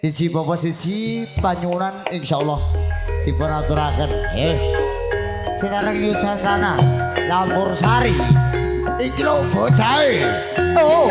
Siji bapak siji panyunan insyaallah dipun aturaken. Sinareng Yusantana Lampur Sari. Iki lho bocahe. Oh.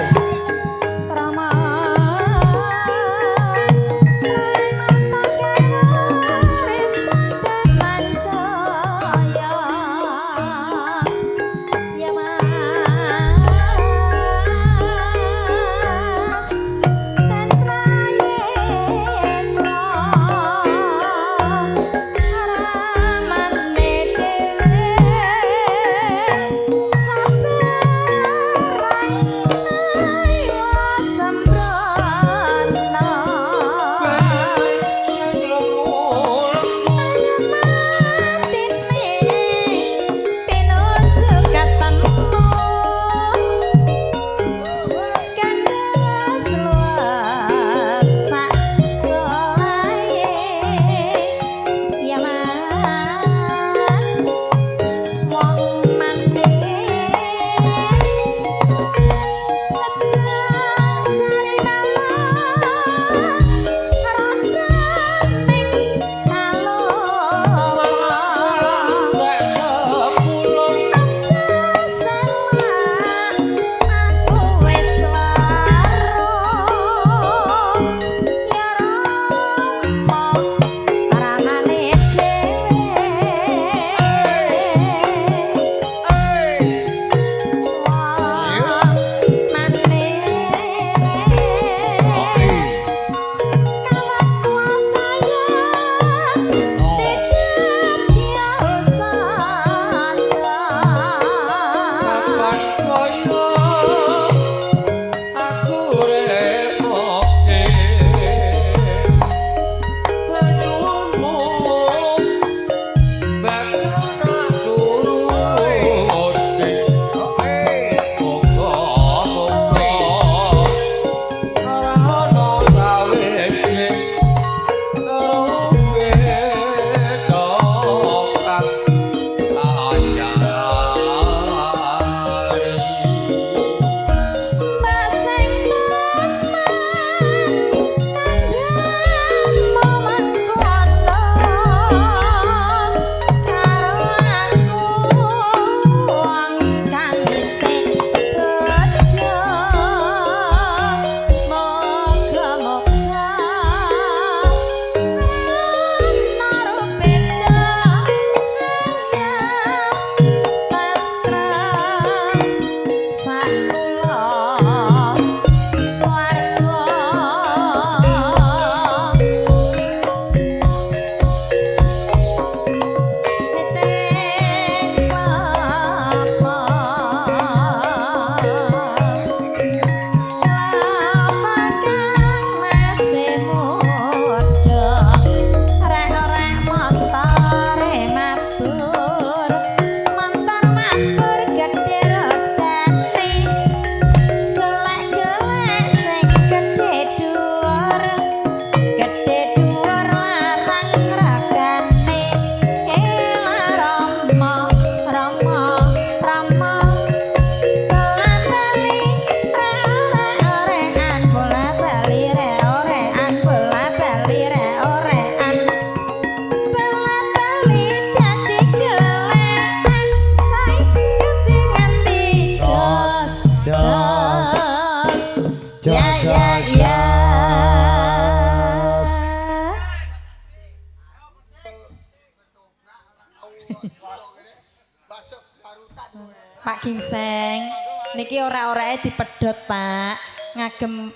Pak Ginseng, niki ora-orae dipedhot, Pak. Ngagem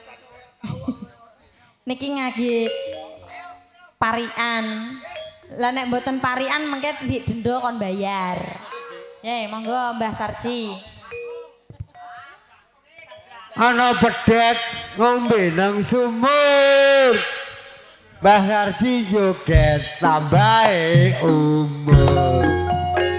niki ngagi parian. Lah nek mboten parian mengke didenda kon bayar. Ya, monggo Mbah Sarci. Ana pedhet ngombe nang sumur. Mbah Sarci joget tambahe umur. Thank you.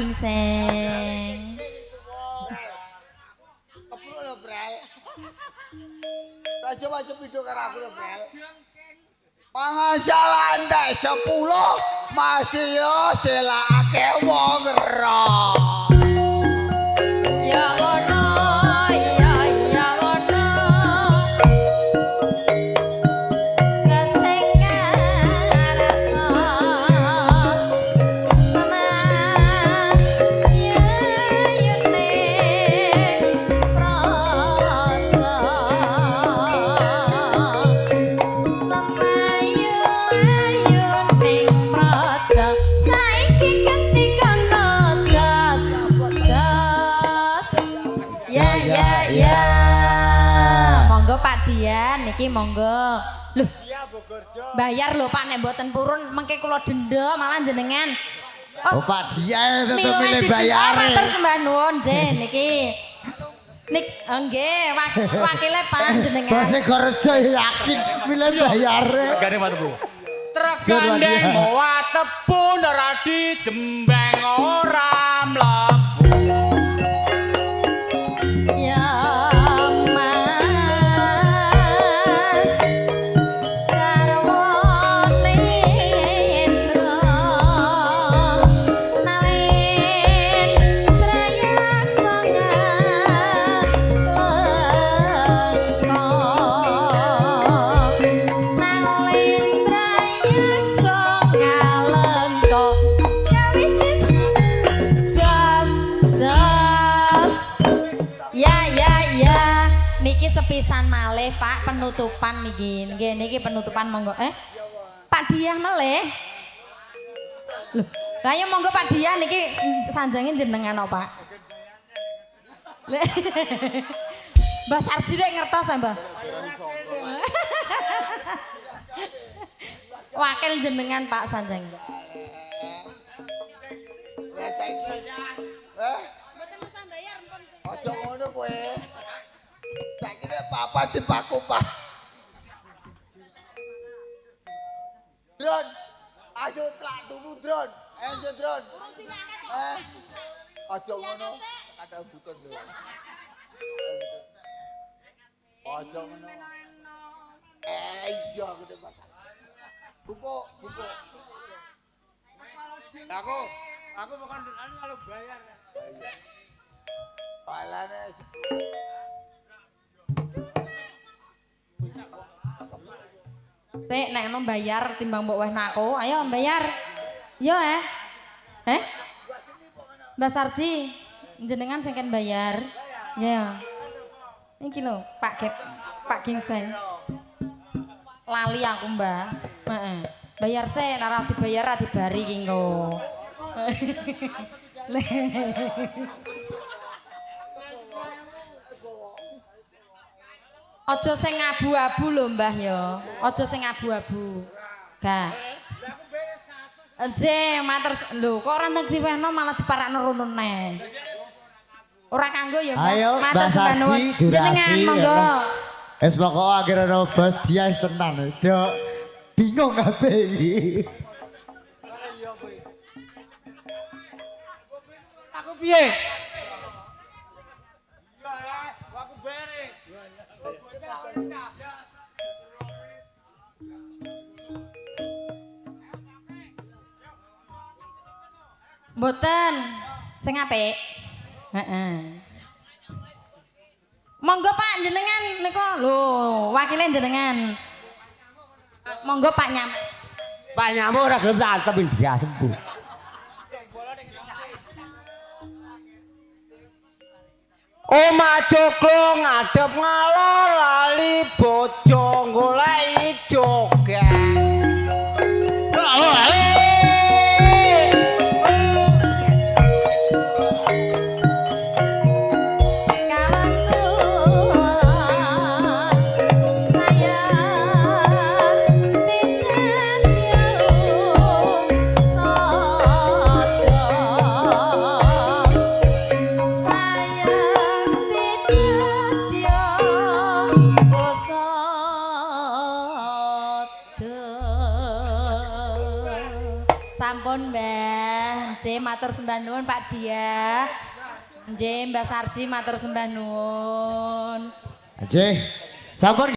gingseng. Kepruk lho, Brel. Coba video karo aku lho, Brel. Mangan salantai 10 masih yo selake wong ero. Ya ngono, ya ngono. Rasengka rasa mama yune proso. Mama ning proso saiki ganti kono jos. Ya. Monggo Pak Dian niki monggo. Loh. Bayar lho Pak nek mboten purun mengke kula denda malah jenengan. Oh Pak Dian tetep milih bayar. bayare. Matur sembah nuwun nggih niki. Nggih, wakile panjenengan. Bose Gorejo yakin milih bayare. Gane Pak Tebu. Truk gandeng bawa tebu ora dijembeng ora mlebu. Ya Mas Sarwane Indra Nalin Trayat Songalengko Kawitis Jas Ya niki sepisan malih Pak penutupan niki niki penutupan monggo Pak Diah melih loh lah ya monggo Pak Diah niki sanjange jenengan apa Pak Mbah Sarji rek ngertos Mbah wakil jenengan Pak sanjang Lah saiki mboten usah bayar mpun aja ngono kowe. Saiki nek papa dipaku, Pak. Dron. Ayo tlak dulu, Dron. Ayo, Dron. Aja ngono. Ada buton lho. Aja ngono. Iya, gede Pak. Buku. Aku bukan kalau bayar. Palane. Sik nek ono bayar timbang mbok weh nako, ayo bayar. Yo Mbak Sarji, jenengan sing kan bayar. Ya. Iki lho, Pak Gingseng. Lali aku, Mbak. Heeh. Bayar sik, nek ora dibayar ora dibari ki engko. Aja sing abu-abu lho Mbah ya. Aja sing abu-abu. Gak. Enje matur lho kok ora entek diwehno malah diparakno rono neh. Ora kanggo ya Mbah. Ayo Mbak Sarji Jenengan durasi. monggo. Es pokok akhirnya ada bos dia tenan. Dok bingung kabeh iki. Aku piye? Aku bere. Mboten sing apik. Heeh. Monggo Pak jenengan niku lho, wakile jenengan. Monggo Pak Nyam. Pak Nyamuk ora gelem tak antep dia sembuh. Omah joglo ngadep ngalor lali bojo goleki joget. Sampun Mbah, nggih matur sembah nuwun Pak Dia. Nggih Mbah Sarji matur sembah nuwun. Nggih. Sampun